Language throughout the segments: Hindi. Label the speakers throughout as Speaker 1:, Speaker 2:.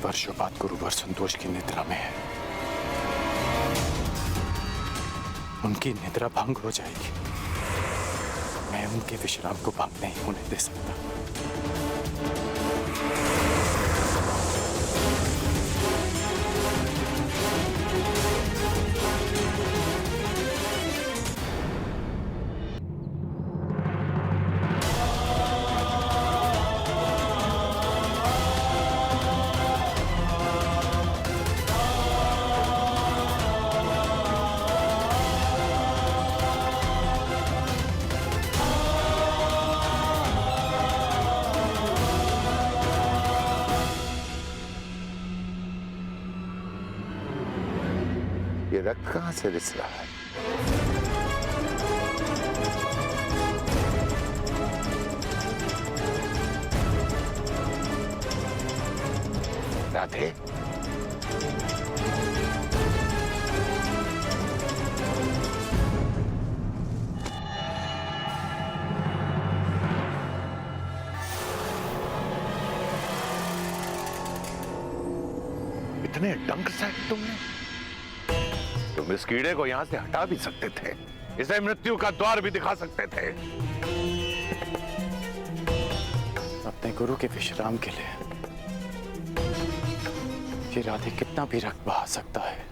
Speaker 1: वर्षों बाद गुरुवर संतोष की निद्रा में है। उनकी निद्रा भंग हो जाएगी। मैं उनके विश्राम को भंग नहीं होने दे सकता।
Speaker 2: ये रक्त कहां से रिस रहा है? राधे, इतने डंक साथ तुमने? तुम इस कीड़े को यहां से हटा भी सकते थे, इसे मृत्यु का द्वार भी दिखा सकते थे।
Speaker 1: अपने गुरु के विश्राम के लिए ये राधे कितना भी रक्त बहा सकता है,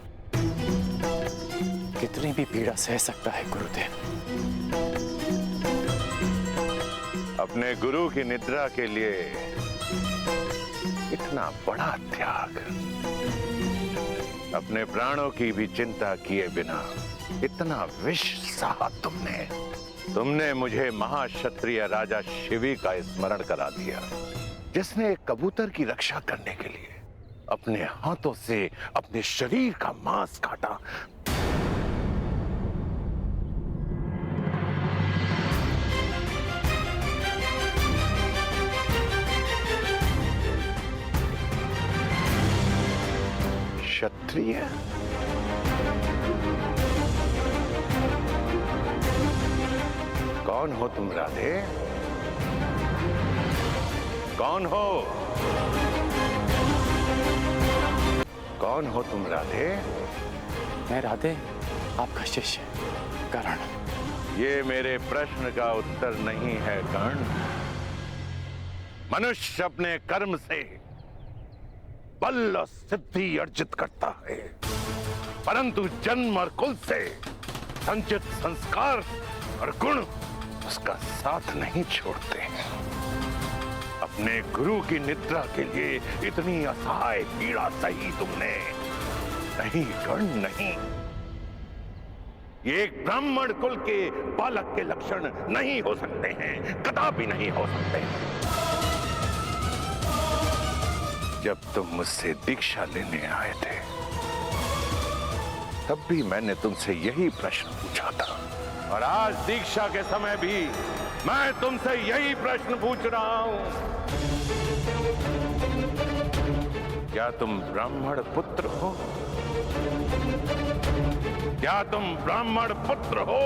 Speaker 1: कितनी भी पीड़ा सह सकता है गुरुदेव।
Speaker 2: अपने गुरु की निद्रा के लिए इतना बड़ा त्याग, अपने प्राणों की भी चिंता किए बिना इतना विष सहा तुमने मुझे महाक्षत्रिय राजा शिवी का स्मरण करा दिया, जिसने एक कबूतर की रक्षा करने के लिए अपने हाथों से अपने शरीर का मांस काटा। क्षत्रिय? कौन हो तुम राधे? कौन हो? कौन हो तुम राधे?
Speaker 1: मैं राधे आपका शिष्य कर्ण।
Speaker 2: ये मेरे प्रश्न का उत्तर नहीं है कर्ण। मनुष्य अपने कर्म से बल और सिद्धि अर्जित करता है, परंतु जन्म और कुल से संचित संस्कार और गुण उसका साथ नहीं छोड़ते हैं। अपने गुरु की निद्रा के लिए इतनी असहाय पीड़ा सही तुमने? नहीं कर्ण, नहीं। ये एक ब्राह्मण कुल के बालक के लक्षण नहीं हो सकते हैं, कदापि नहीं हो सकते हैं। जब तुम मुझसे दीक्षा लेने आए थे, तब भी मैंने तुमसे यही प्रश्न पूछा था, और आज दीक्षा के समय भी मैं तुमसे यही प्रश्न पूछ रहा हूं। क्या तुम ब्राह्मण पुत्र हो? क्या तुम ब्राह्मण पुत्र हो?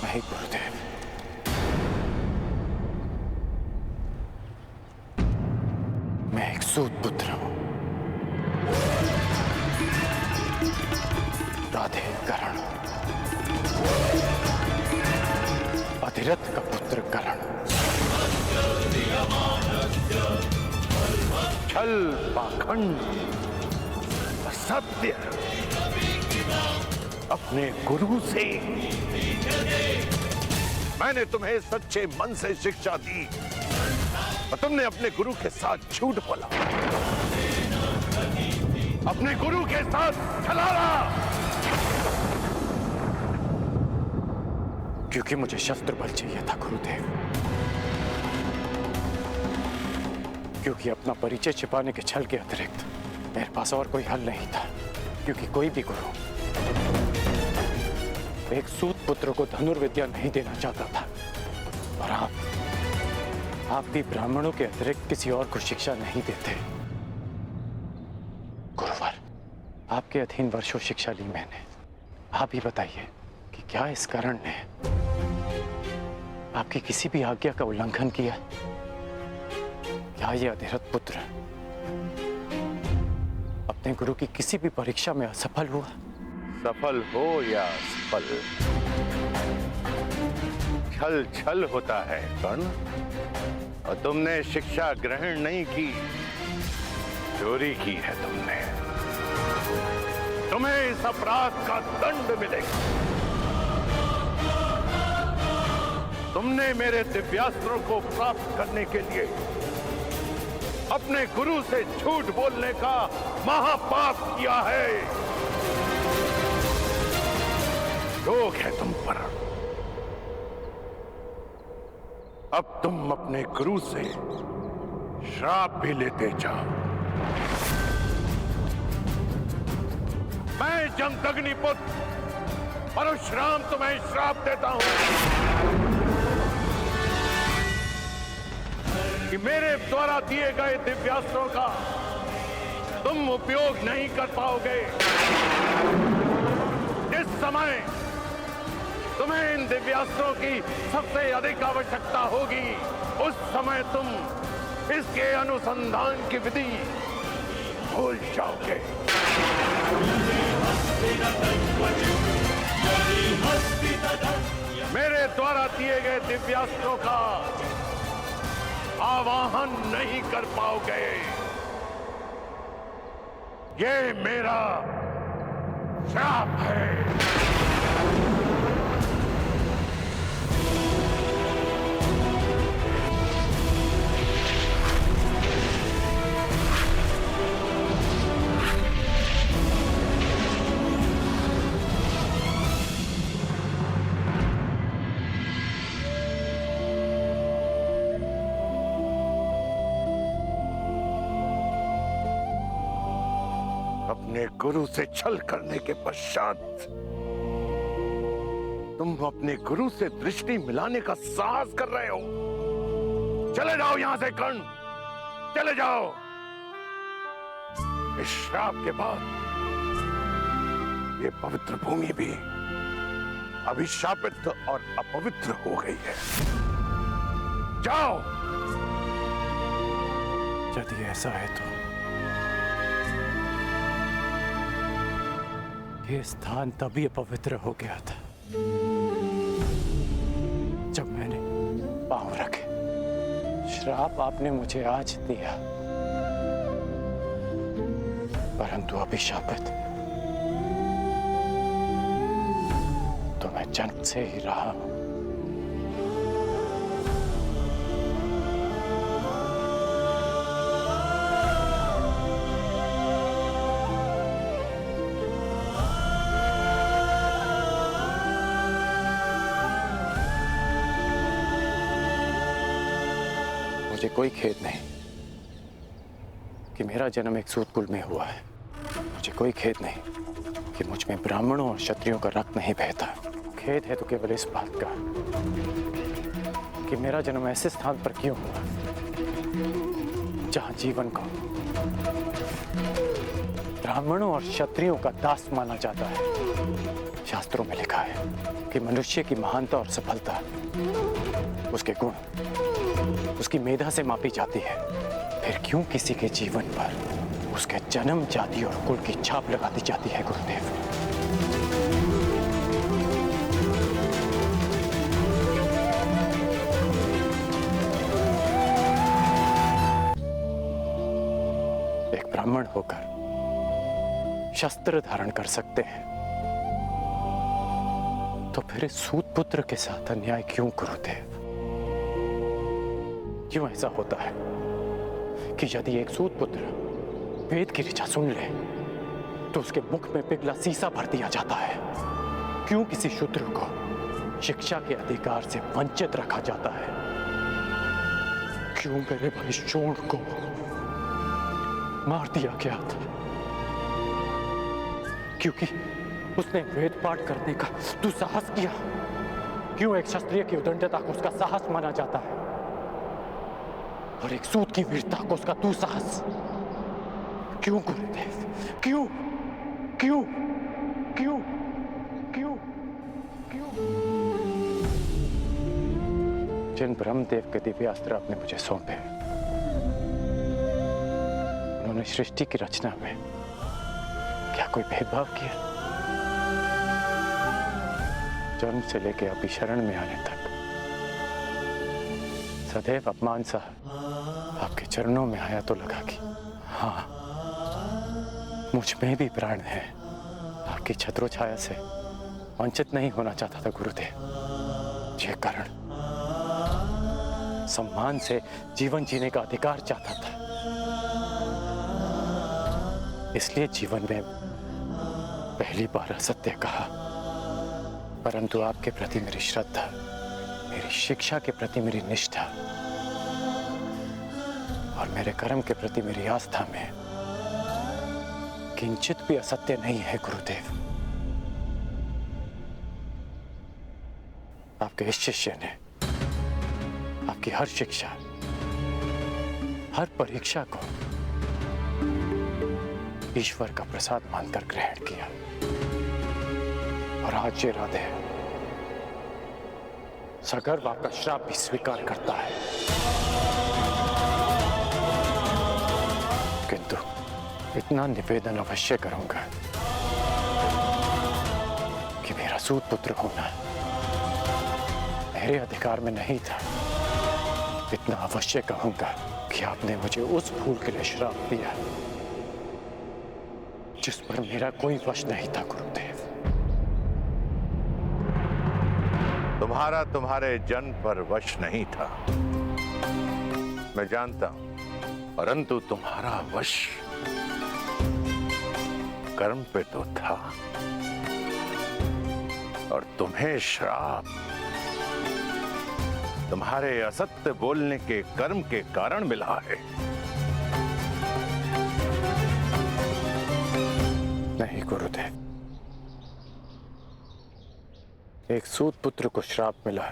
Speaker 1: नहीं गुरुदेव, मैं एक सूत पुत्र हूं, राधे कर्ण, अधिरथ का पुत्र कर्ण।
Speaker 2: छल, पाखंड, असत्य अपने गुरु से मैंने तुम्हें सच्चे मन से शिक्षा दी, और तुमने अपने गुरु के साथ झूठ बोला, अपने गुरु के साथ छलावा।
Speaker 1: क्योंकि मुझे शस्त्र बल चाहिए था गुरुदेव, क्योंकि अपना परिचय छिपाने के छल के अतिरिक्त मेरे पास और कोई हल नहीं था। क्योंकि कोई भी गुरु एक सूत पुत्र को धनुर्विद्या नहीं देना चाहता था, और आप भी ब्राह्मणों के अतिरिक्त किसी और को शिक्षा नहीं देते। गुरुवर, आपके अधीन वर्षों शिक्षा ली मैंने। आप ही बताइए कि क्या इस कारण ने आपकी किसी भी आज्ञा का उल्लंघन किया? क्या ये अधिरथ पुत्र अपने गुरु की किसी भी परीक्षा में असफल हुआ?
Speaker 2: सफल हो या असफल, छल छल होता है कर्ण। और तुमने शिक्षा ग्रहण नहीं की, चोरी की है तुमने। तुम्हें इस अपराध का दंड मिलेगा। तुमने मेरे दिव्यास्त्रों को प्राप्त करने के लिए अपने गुरु से झूठ बोलने का महापाप किया है। रोक है तुम पर। अब तुम अपने गुरु से श्राप भी लेते जाओ। मैं जमदग्नि पुत्र परशुराम तुम्हें श्राप देता हूं कि मेरे द्वारा दिए गए दिव्यास्त्रों का तुम उपयोग नहीं कर पाओगे। जिस समय तुम्हें इन दिव्यास्त्रों की सबसे अधिक आवश्यकता होगी, उस समय तुम इसके अनुसंधान की विधि भूल जाओगे। मेरे द्वारा दिए गए दिव्यास्त्रों का आवाहन नहीं कर पाओगे। ये मेरा श्राप है। अपने गुरु से छल करने के पश्चात तुम अपने गुरु से दृष्टि मिलाने का साहस कर रहे हो। चले जाओ यहां से कर्ण, चले जाओ। इस श्राप के बाद ये पवित्र भूमि भी अभिशापित और अपवित्र हो गई है। जाओ।
Speaker 1: यदि ऐसा है तो ये स्थान तभी अपवित्र हो गया था जब मैंने पांव रखे। श्राप आपने मुझे आज दिया, परंतु अभिशापित तो मैं जन्म से ही रहा हूं। मुझे कोई खेद नहीं कि मेरा जन्म एक सूतकुल में हुआ है। मुझे कोई खेद नहीं कि मुझ में ब्राह्मणों और क्षत्रियों का रक्त नहीं बहता। खेद है तो केवल इस बात का कि मेरा जन्म ऐसे स्थान पर क्यों हुआ जहां जीवन को ब्राह्मणों और क्षत्रियों का दास माना जाता है। शास्त्रों में लिखा है कि मनुष्य की महानता और सफलता उसके गुण, उसकी मेधा से मापी जाती है। फिर क्यों किसी के जीवन पर उसके जन्म, जाति और कुल की छाप लगा दी जाती है गुरुदेव? एक ब्राह्मण होकर शस्त्र धारण कर सकते हैं, तो फिर इस सूत पुत्र के साथ अन्याय क्यों गुरुदेव? क्यों ऐसा होता है कि यदि एक सूत पुत्र वेद की ऋचा सुन ले तो उसके मुख में पिघला सीसा भर दिया जाता है? क्यों किसी शूद्र को शिक्षा के अधिकार से वंचित रखा जाता है? क्यों मेरे भाई शोण को मार दिया गया था? क्योंकि उसने वेद पाठ करने का दुस्साहस किया। क्यों एक क्षत्रिय की उदंडता को उसका साहस माना जाता है और एक सूत की वीरता को उसका दुस्साहस? क्यों गुरुदेव? क्यों क्यों क्यों क्यों क्यों? जिन ब्रह्मदेव के दिव्यास्त्र आपने मुझे सौंपे, उन्होंने सृष्टि की रचना में क्या कोई भेदभाव किया? जन्म से लेकर अभी शरण में आने तक सदैव अपमान सा आपके चरणों में आया तो लगा कि हाँ, मुझ में भी प्राण है। आपकी छत्रो छाया से वंचित नहीं होना चाहता था गुरुदेव। ये कारण सम्मान से जीवन जीने का अधिकार चाहता था। इसलिए जीवन में पहली बार असत्य कहा, परंतु आपके प्रति मेरी श्रद्धा, मेरी शिक्षा के प्रति मेरी निष्ठा और मेरे कर्म के प्रति मेरी आस्था में किंचित भी असत्य नहीं है गुरुदेव। आपके इस शिष्य ने आपकी हर शिक्षा, हर परीक्षा को ईश्वर का प्रसाद मानकर ग्रहण किया और आज ये राधे सगर्व आपका श्राप भी स्वीकार करता है। किंतु इतना निवेदन अवश्य करूंगा कि मेरा सूत पुत्र होना मेरे अधिकार में नहीं था। इतना अवश्य कहूंगा कि आपने मुझे उस भूल के लिए श्राप दिया जिस पर मेरा कोई वश नहीं था गुरुदेव।
Speaker 2: तुम्हारा तुम्हारे जन्म पर वश नहीं था, मैं जानता हूं, परंतु तुम्हारा वश कर्म पे तो था और तुम्हें श्राप तुम्हारे असत्य बोलने के कर्म के कारण मिला है।
Speaker 1: नहीं गुरुदेव, एक सूत पुत्र को श्राप मिला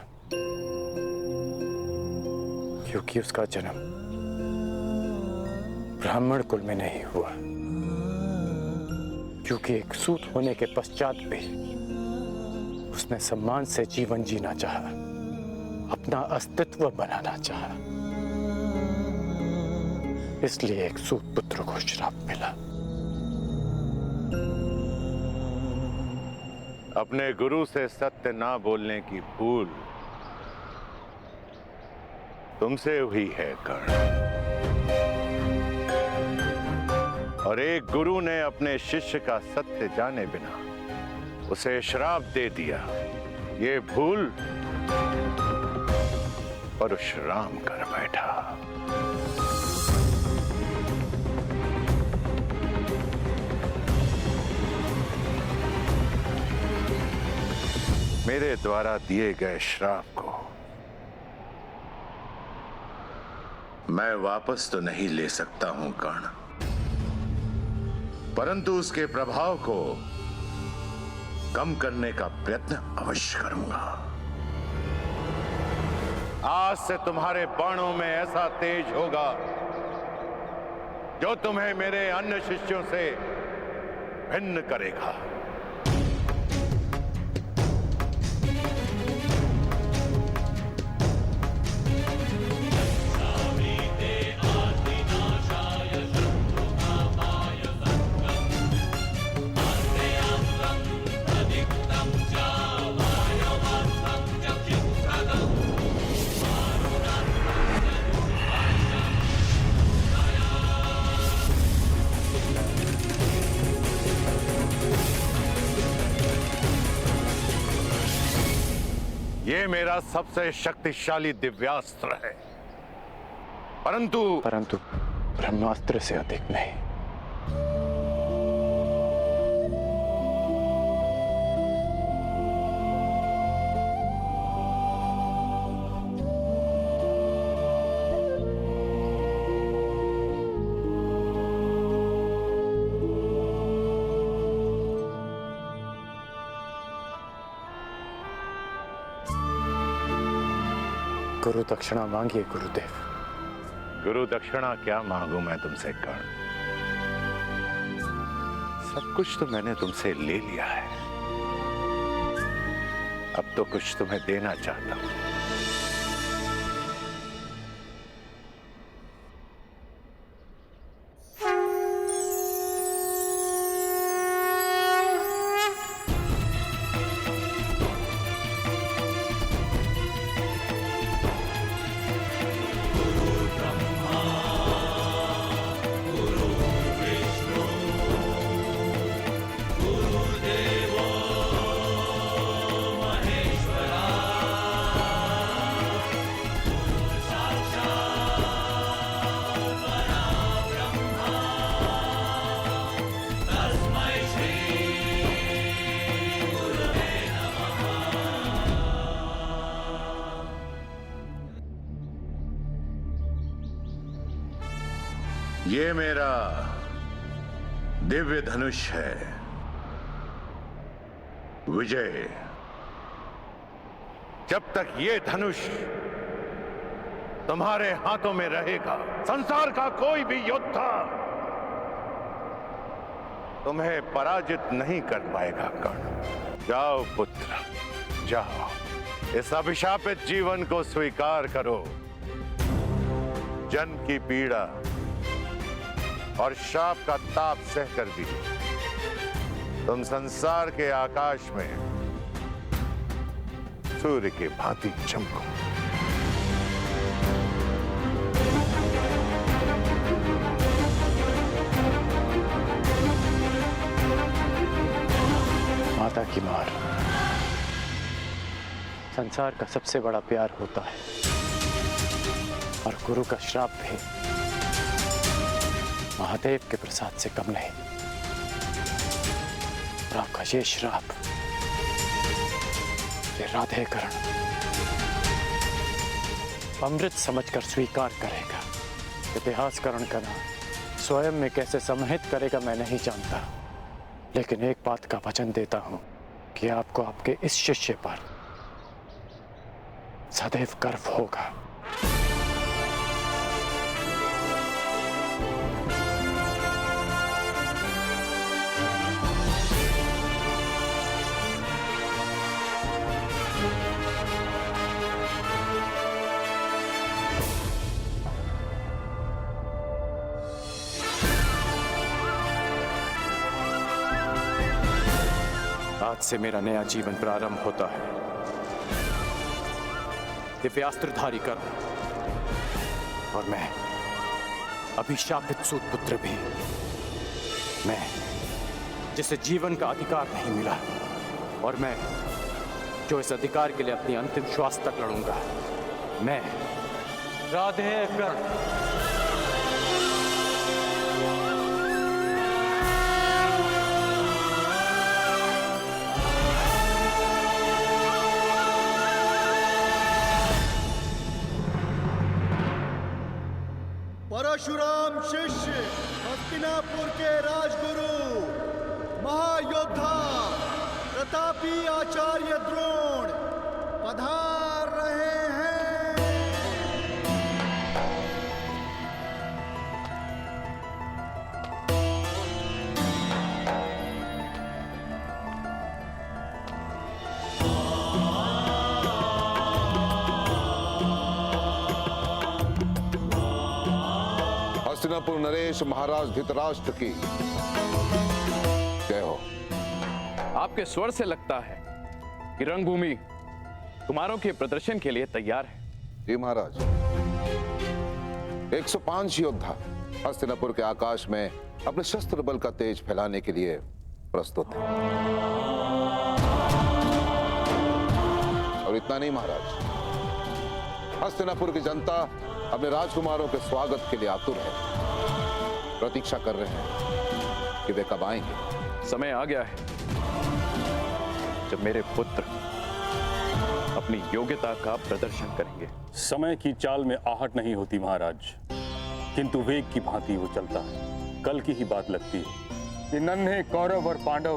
Speaker 1: क्योंकि उसका जन्म ब्राह्मण कुल में नहीं हुआ, क्योंकि एक सूत होने के पश्चात भी उसने सम्मान से जीवन जीना चाहा, अपना अस्तित्व बनाना चाहा। इसलिए एक सूत पुत्र को श्राप मिला।
Speaker 2: अपने गुरु से सत्य ना बोलने की भूल तुमसे हुई है कर्ण, और एक गुरु ने अपने शिष्य का सत्य जाने बिना उसे श्राप दे दिया। ये भूल परशुराम कर बैठा। मेरे द्वारा दिए गए श्राप को मैं वापस तो नहीं ले सकता हूं कर्ण, परंतु उसके प्रभाव को कम करने का प्रयत्न अवश्य करूंगा। आज से तुम्हारे बाणों में ऐसा तेज होगा जो तुम्हें मेरे अन्य शिष्यों से भिन्न करेगा। ये मेरा सबसे शक्तिशाली दिव्यास्त्र है, परंतु ब्रह्मास्त्र से अधिक नहीं।
Speaker 1: गुरु दक्षिणा मांगिए गुरुदेव।
Speaker 2: गुरु दक्षिणा क्या मांगू मैं तुमसे कर्ण? सब कुछ तो मैंने तुमसे ले लिया है, अब तो कुछ तुम्हें देना चाहता हूं। ये मेरा दिव्य धनुष है विजय। जब तक ये धनुष तुम्हारे हाथों में रहेगा, संसार का कोई भी योद्धा तुम्हें पराजित नहीं कर पाएगा। कर्ण, जाओ पुत्र, जाओ, इस अभिशापित जीवन को स्वीकार करो। जन्म की पीड़ा और शाप का ताप सहकर भी तुम संसार के आकाश में सूर्य की भांति चमको।
Speaker 1: माता की मार संसार का सबसे बड़ा प्यार होता है, और गुरु का श्राप भी महादेव के प्रसाद से कम नहीं। और आपका ये श्राप, ये राधेकरण अमृत समझकर स्वीकार करेगा। इतिहासकरण का नाम स्वयं में कैसे समाहित करेगा मैं नहीं जानता, लेकिन एक बात का वचन देता हूं कि आपको आपके इस शिष्य पर सदैव गर्व होगा। आज से मेरा नया जीवन प्रारंभ होता है। दिव्यास्त्रधारी कर्ण, और मैं अभिशापित सूत पुत्र भी, मैं जिसे जीवन का अधिकार नहीं मिला, और मैं जो इस अधिकार के लिए अपनी अंतिम श्वास तक लड़ूंगा, मैं राधेकर्ण।
Speaker 3: परशुराम शिष्य, हस्तिनापुर के राजगुरु, महायोद्धा प्रतापी आचार्य द्रोण पधार रहे हैं।
Speaker 4: हस्तिनापुर नरेश महाराज धृतराष्ट्र की जय हो।
Speaker 5: आपके स्वर से लगता है कि रंगभूमि कुमारों के प्रदर्शन के लिए तैयार है।
Speaker 4: जी महाराज, 105 योद्धा हस्तिनापुर के आकाश में अपने शस्त्र बल का तेज फैलाने के लिए प्रस्तुत हैं। और इतना नहीं महाराज, हस्तिनापुर की जनता अपने राजकुमारों के स्वागत के लिए आतुर है, प्रतीक्षा कर रहे हैं कि वे कब आएंगे।
Speaker 5: समय आ गया है जब मेरे पुत्र अपनी योग्यता का प्रदर्शन करेंगे।
Speaker 6: समय की चाल में आहट नहीं होती महाराज, किंतु वेग की भांति वो चलता है। कल की ही बात लगती है कि नन्हे कौरव और पांडव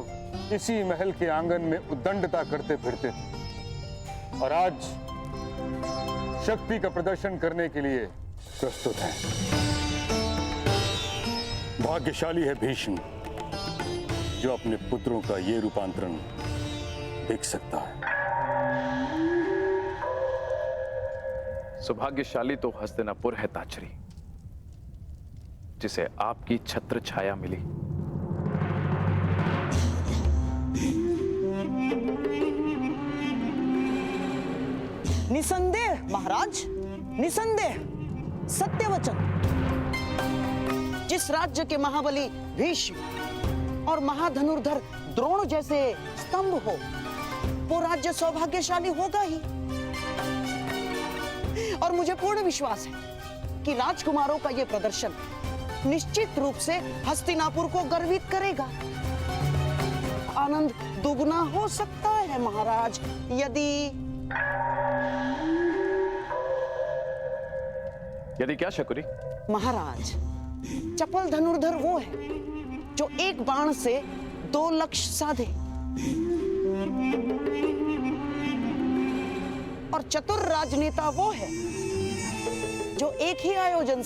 Speaker 6: इसी महल के आंगन में उद्दंडता करते फिरते थे, और आज शक्ति का प्रदर्शन करने के लिए प्रस्तुत हैं। भाग्यशाली है भीष्म जो अपने पुत्रों का ये रूपांतरण देख सकता है।
Speaker 5: सौभाग्यशाली तो हस्तिनापुर है ताचरी, जिसे आपकी छत्र छाया मिली।
Speaker 7: निसंदेह महाराज, निसंदेह, सत्य वचन। जिस राज्य के महाबली भीष्म और महाधनुर्धर द्रोण जैसे स्तंभ हो, वो राज्य सौभाग्यशाली होगा ही। और मुझे पूर्ण विश्वास है कि राजकुमारों का यह प्रदर्शन निश्चित रूप से हस्तिनापुर को गर्वित करेगा। आनंद दुगना हो सकता है महाराज
Speaker 5: यदि क्या शकुरी?
Speaker 7: महाराज, चपल धनुर्धर वो है जो एक बाण से 2 लक्ष्य साधे, और चतुर राजनेता वो है जो एक ही आयोजन